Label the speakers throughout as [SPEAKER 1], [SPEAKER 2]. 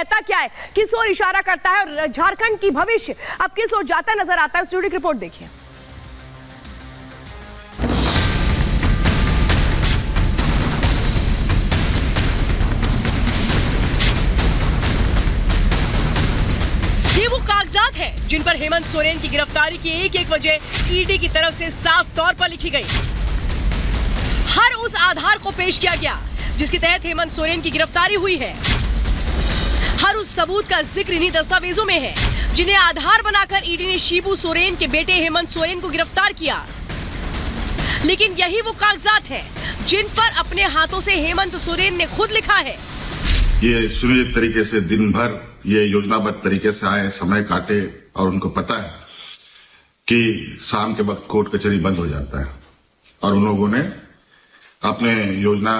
[SPEAKER 1] कहता क्या है, किस ओर इशारा करता है और झारखंड की भविष्य अब किस ओर जाता नजर आता है, स्टूडियो की रिपोर्ट देखिए। ये वो कागजात हैं जिन पर हेमंत सोरेन की गिरफ्तारी की एक एक वजह ईडी की तरफ से साफ तौर पर लिखी गई। हर उस आधार को पेश किया गया जिसके तहत हेमंत सोरेन की गिरफ्तारी हुई है। हर उस सबूत का जिक्र इन्हीं दस्तावेजों में है जिन्हें आधार बनाकर ईडी ने शिबू सोरेन के बेटे हेमंत सोरेन को गिरफ्तार किया। लेकिन यही वो कागजात हैं जिन पर अपने हाथों से हेमंत सोरेन ने खुद लिखा है।
[SPEAKER 2] ये सुनिश्चित तरीके से दिन भर ये योजनाबद्ध तरीके से आए, समय काटे और उनको पता है कि शाम के वक्त कोर्ट कचहरी बंद हो जाता है और उन लोगों ने अपने योजना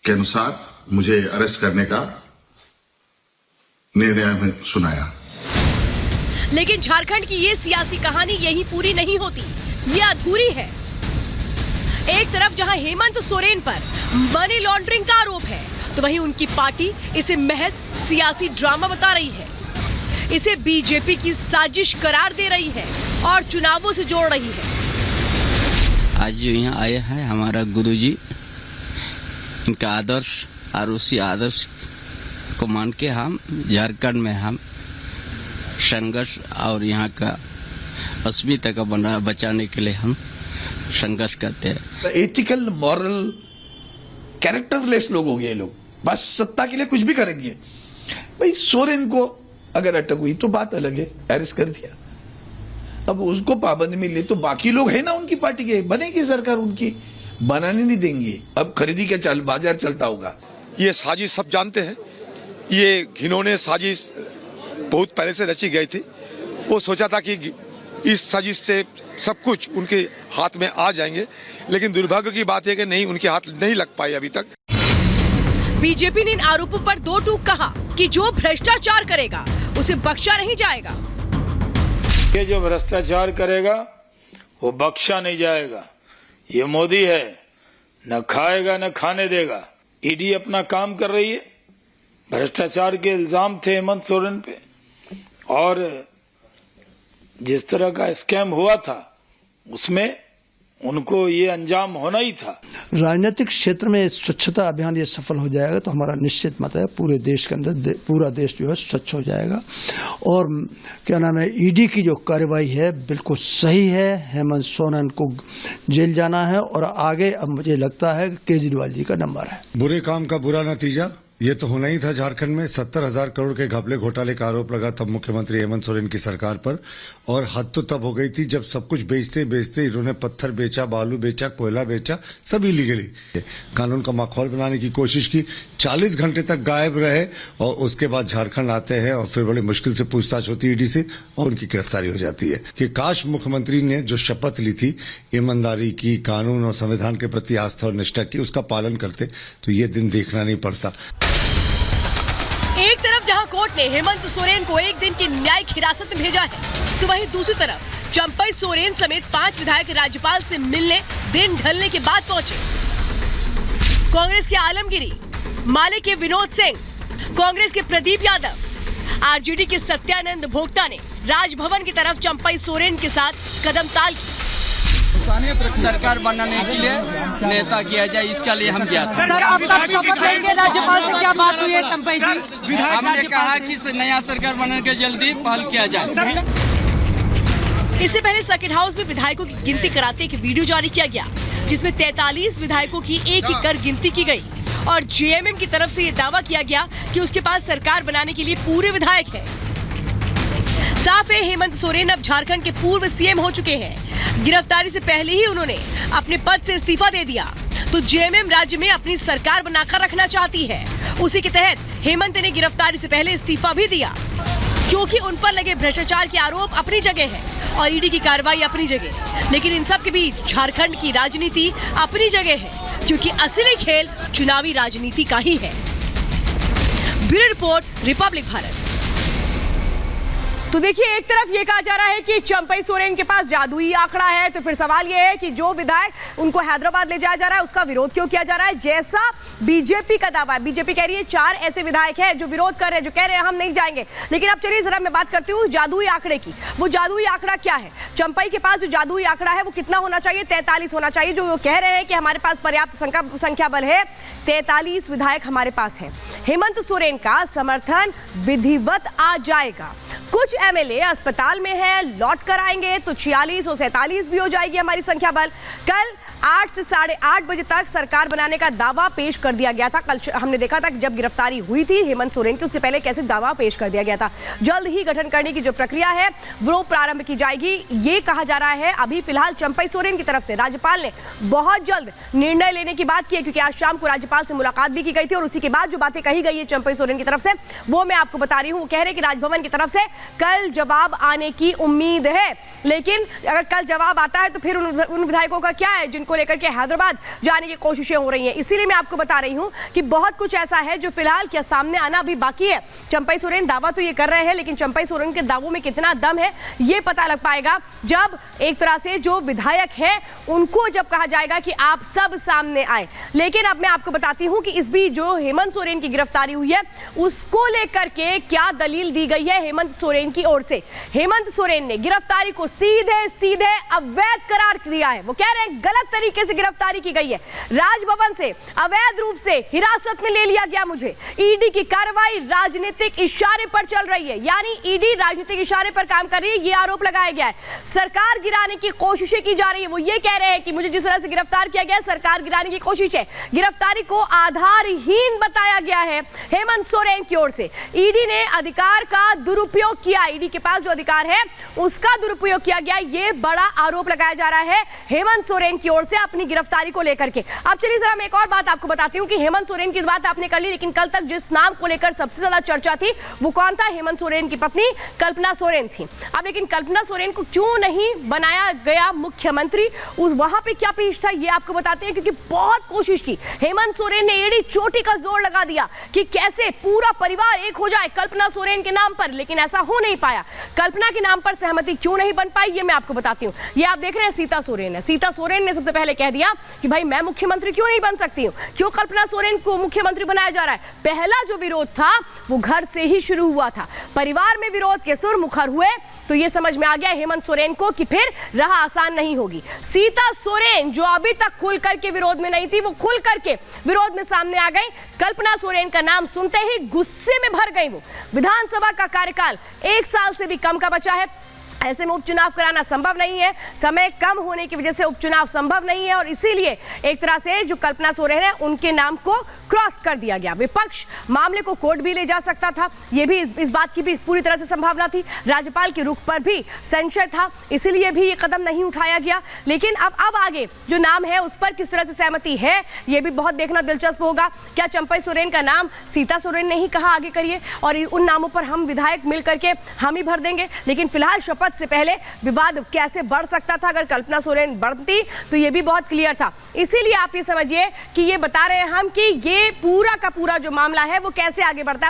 [SPEAKER 2] के अनुसार मुझे अरेस्ट करने का निर्णय हमें सुनाया।
[SPEAKER 1] लेकिन झारखंड की ये सियासी कहानी यही पूरी नहीं होती, ये अधूरी है। एक तरफ जहां हेमंत सोरेन पर मनी लॉन्ड्रिंग का आरोप है तो वहीं उनकी पार्टी इसे महज सियासी ड्रामा बता रही है, इसे बीजेपी की साजिश करार दे रही है और चुनावों से जोड़ रही है।
[SPEAKER 3] आज जो यहाँ आया है हमारा गुरुजी, इनका आदर्श और उसी आदर्श को मान के हम झारखंड में हम संघर्ष और यहाँ का अस्मिता का बचाने के लिए हम संघर्ष करते हैं।
[SPEAKER 4] एथिकल मॉरल कैरेक्टरलेस लोग हो गए लोग, बस सत्ता के लिए कुछ भी करेंगे। भाई सोरेन को अगर अटक हुई तो बात अलग है, अरेस्ट कर दिया, अब उसको पाबंदी मिली तो बाकी लोग है ना उनकी पार्टी के, बनेगी सरकार उनकी, बनाने नहीं देंगे। अब खरीदी का बाजार चलता होगा।
[SPEAKER 5] ये साजिश सब जानते हैं, ये घिनौने साजिश बहुत पहले से रची गई थी। वो सोचा था कि इस साजिश से सब कुछ उनके हाथ में आ जाएंगे, लेकिन दुर्भाग्य की बात है कि नहीं, उनके हाथ नहीं लग पाए अभी तक।
[SPEAKER 1] बीजेपी ने इन आरोपों पर दो टूक कहा कि जो भ्रष्टाचार करेगा उसे बख्शा नहीं जाएगा।
[SPEAKER 6] ये जो भ्रष्टाचार करेगा वो बख्शा नहीं जाएगा। ये मोदी है, न खाएगा न खाने देगा। ईडी अपना काम कर रही है। भ्रष्टाचार के इल्जाम थे हेमंत सोरेन पे और जिस तरह का स्कैम हुआ था उसमें उनको ये अंजाम होना ही था।
[SPEAKER 7] राजनीतिक क्षेत्र में स्वच्छता अभियान ये सफल हो जाएगा तो हमारा निश्चित मत है पूरे देश के अंदर पूरा देश जो है स्वच्छ हो जाएगा। और क्या नाम है, ईडी की जो कार्रवाई है बिल्कुल सही है। हेमंत सोरेन को जेल जाना है और आगे अब मुझे लगता है केजरीवाल जी का नंबर है।
[SPEAKER 8] बुरे काम का बुरा नतीजा ये तो होना ही था। झारखंड में 70,000 करोड़ के घपले घोटाले का आरोप लगा तब मुख्यमंत्री हेमंत सोरेन की सरकार पर, और हद तो तब हो गई थी जब सब कुछ बेचते बेचते इन्होंने पत्थर बेचा, बालू बेचा, कोयला बेचा, सब इलीगली कानून का माहौल बनाने की कोशिश की। 40 घंटे तक गायब रहे और उसके बाद झारखंड आते हैं और फिर बड़ी मुश्किल से पूछताछ होती है ईडी से और उनकी गिरफ्तारी हो जाती है। कि काश मुख्यमंत्री ने जो शपथ ली थी ईमानदारी की, कानून और संविधान के प्रति आस्था और निष्ठा की, उसका पालन करते तो ये दिन देखना नहीं पड़ता।
[SPEAKER 1] एक तरफ जहां कोर्ट ने हेमंत सोरेन को एक दिन की न्यायिक हिरासत में भेजा है तो वहीं दूसरी तरफ चंपई सोरेन समेत 5 विधायक राज्यपाल से मिलने दिन ढलने के बाद पहुंचे। कांग्रेस के आलमगिरी, माले के विनोद सिंह, कांग्रेस के प्रदीप यादव, आरजेडी के सत्यानंद भोक्ता ने राजभवन की तरफ चंपई सोरेन के साथ कदम ताल की।
[SPEAKER 3] सरकार बनाने के लिए नेता किया जाए, इसके लिए हम गया था।
[SPEAKER 9] सर, अब तक शपथ लेंगे राज्यपाल से, क्या बात हुई है चंपई जी?
[SPEAKER 3] हमने कहा कि नया सरकार बनाने के जल्दी पहल किया जाए।
[SPEAKER 1] इससे पहले सर्किट हाउस में विधायकों की गिनती कराते एक वीडियो जारी किया गया जिसमें 43 विधायकों की एक एक कर गिनती की गई और जेएमएम की तरफ से ये दावा किया गया कि उसके पास सरकार बनाने के लिए पूरे विधायक हैं। साफ है हेमंत सोरेन अब झारखंड के पूर्व सीएम हो चुके हैं। गिरफ्तारी से पहले ही उन्होंने अपने पद से इस्तीफा दे दिया तो जेएमएम राज्य में अपनी सरकार बनाकर रखना चाहती है। उसी के तहत हेमंत ने गिरफ्तारी से पहले इस्तीफा भी दिया क्योंकि उन पर लगे भ्रष्टाचार के आरोप अपनी जगह है और ईडी की कार्रवाई अपनी जगह, लेकिन इन सब के बीच झारखंड की राजनीति अपनी जगह है क्योंकि असली खेल चुनावी राजनीति का ही है। Bureau report, Republic Bharat. तो देखिए, एक तरफ ये कहा जा रहा है कि चंपई सोरेन के पास जादुई आंकड़ा है, तो फिर सवाल ये है कि जो विधायक उनको हैदराबाद ले जाया जा रहा है उसका विरोध क्यों किया जा रहा है, जैसा बीजेपी का दावा है। बीजेपी कह रही है 4 ऐसे विधायक हैं जो विरोध कर रहे हैं, जो कह रहे हैं हम नहीं जाएंगे। लेकिन अब चलिए जरा मैं बात करती हूँ जादुई आंकड़े की। वो जादुई आंकड़ा क्या है? चंपई के पास जो जादुई आंकड़ा है वो कितना होना चाहिए? 43 होना चाहिए। जो वो कह रहे हैं कि हमारे पास पर्याप्त संख्या बल है, 43 विधायक हमारे पास है। हेमंत सोरेन का समर्थन विधिवत आ जाएगा। कुछ एमएलए अस्पताल में हैं, लौट कर आएंगे तो 46 और 47 भी हो जाएगी हमारी संख्या बल। कल 8 से 8:30 बजे तक सरकार बनाने का दावा पेश कर दिया गया था। कल हमने देखा था कि जब गिरफ्तारी हुई थी हेमंत सोरेन की, उससे पहले कैसे दावा पेश कर दिया गया था। जल्द ही गठन करने की जो प्रक्रिया है वो प्रारंभ की जाएगी, ये कहा जा रहा है। अभी फिलहाल चंपई सोरेन की तरफ से राज्यपाल ने बहुत जल्द निर्णय लेने की बात की है, क्योंकि आज शाम को राज्यपाल से मुलाकात भी की गई थी और उसी के बाद जो बातें कही गई है चंपई सोरेन की तरफ से वो मैं आपको बता रही हूँ। वो कह रहे कि राजभवन की तरफ से कल जवाब आने की उम्मीद है, लेकिन अगर कल जवाब आता है तो फिर उन विधायकों का क्या है जिनको लेकर के हैदराबाद जाने की कोशिशें हो रही हैं। इसीलिए मैं आपको बता रही हूं कि बहुत कुछ ऐसा है जो फिलहाल क्या सामने आना अभी बाकी है। चंपई सोरेन दावा तो ये कर रहे हैं, लेकिन चंपई सोरेन के दावों में कितना दम है ये पता लग पाएगा जब एक तरह से जो विधायक है उनको जब कहा जाएगा कि आप सब सामने आए। लेकिन अब मैं आपको बताती हूं कि इस बीच जो हेमंत सोरेन की गिरफ्तारी हुई है उसको लेकर के क्या दलील दी गई है हेमंत सोरेन की ओर से। हेमंत सोरेन ने गिरफ्तारी को सीधे सीधे अवैध करार दिया है। वो कह रहे हैं गलत तरीके से गिरफ्तारी की गई है, राजभवन से अवैध रूप से हिरासत में ले लिया गया मुझे। ईडी की कार्रवाई राजनीतिक इशारे पर चल रही है, यानी ईडी राजनीतिक इशारे पर काम कर रही है, ये आरोप लगाया गया है। सरकार गिराने की कोशिशें की जा रही है। वो ये कह रहे हैं कि मुझे जिस तरह से गिरफ्तार किया गया सरकार गिराने की कोशिश है। गिरफ्तारी को आधारहीन बताया गया है हेमंत सोरेन की ओर से। ईडी ने अधिकार का दुरुपयोग किया, ईडी के पास जो अधिकार है उसका दुरुपयोग किया गया, ये बड़ा आरोप लगाया जा रहा है हेमंत सोरेन की ओर से अपनी गिरफ्तारी को लेकर के। अब चलिए जरा मैं एक और बात आपको बताती हूं कि हेमंत सोरेन की बात आपने कर ली, लेकिन कल तक जिस नाम को लेकर सबसे ज्यादा चर्चा थी वो कौन था? हेमंत सोरेन की पत्नी कल्पना सोरेन थी। अब लेकिन कल्पना सोरेन को क्यों नहीं बनाया गया मुख्यमंत्री, उस वहां पे क्या पेश था ये आपको बताते हैं, क्योंकि बहुत कोशिश की हेमंत सोरेन ने, एड़ी चोटी का जोर लगा दिया कि कैसे पूरा परिवार एक हो जाए कल्पना सोरेन के नाम पर, लेकिन ऐसा हो नहीं पाया। कल्पना के नाम पर सहमति क्यों नहीं बन पाई ये मैं आपको बताती हूँ। ये आप देख रहे हैं सीता सोरेन है। सीता सोरेन ने सबसे पहले कह दिया कि भाई मैं मुख्यमंत्री क्यों नहीं बन सकती हूँ, क्यों कल्पना सोरेन को मुख्यमंत्री बनाया जा रहा है। पहला जो विरोध था वो घर से ही शुरू हुआ था, परिवार में विरोध के सुर मुखर हुए तो ये समझ में आ गया हेमंत सोरेन को कि फिर राह आसान नहीं होगी। सीता सोरेन जो अभी तक खुल करके विरोध में नहीं थी वो खुल करके विरोध में सामने आ गई। कल्पना सोरेन का नाम सुनते ही गुस्से में भर गई वो। विधानसभा का कार्यकाल 1 साल से भी कम का बचा है, ऐसे में उपचुनाव कराना संभव नहीं है, समय कम होने की वजह से उपचुनाव संभव नहीं है और इसीलिए एक तरह से जो कल्पना सोरेन है उनके नाम को क्रॉस कर दिया गया। विपक्ष मामले को कोर्ट भी ले जा सकता था, ये भी इस बात की भी पूरी तरह से संभावना थी। राज्यपाल के रुख पर भी संशय था, इसीलिए भी ये कदम नहीं उठाया गया। लेकिन अब आगे जो नाम है उस पर किस तरह से सहमति है ये भी बहुत देखना दिलचस्प होगा। क्या चंपई सोरेन का नाम सीता सोरेन ने ही कहा आगे करिए और उन नामों पर हम विधायक मिल करके हम ही भर देंगे। लेकिन फिलहाल शपथ से पहले विवाद कैसे बढ़ सकता था अगर कल्पना सोरेन बढ़ती तो ये भी बहुत क्लियर था। इसीलिए आप ये समझिए कि ये बता रहे हैं हम कि ये पूरा का पूरा जो मामला है वो कैसे आगे बढ़ता है।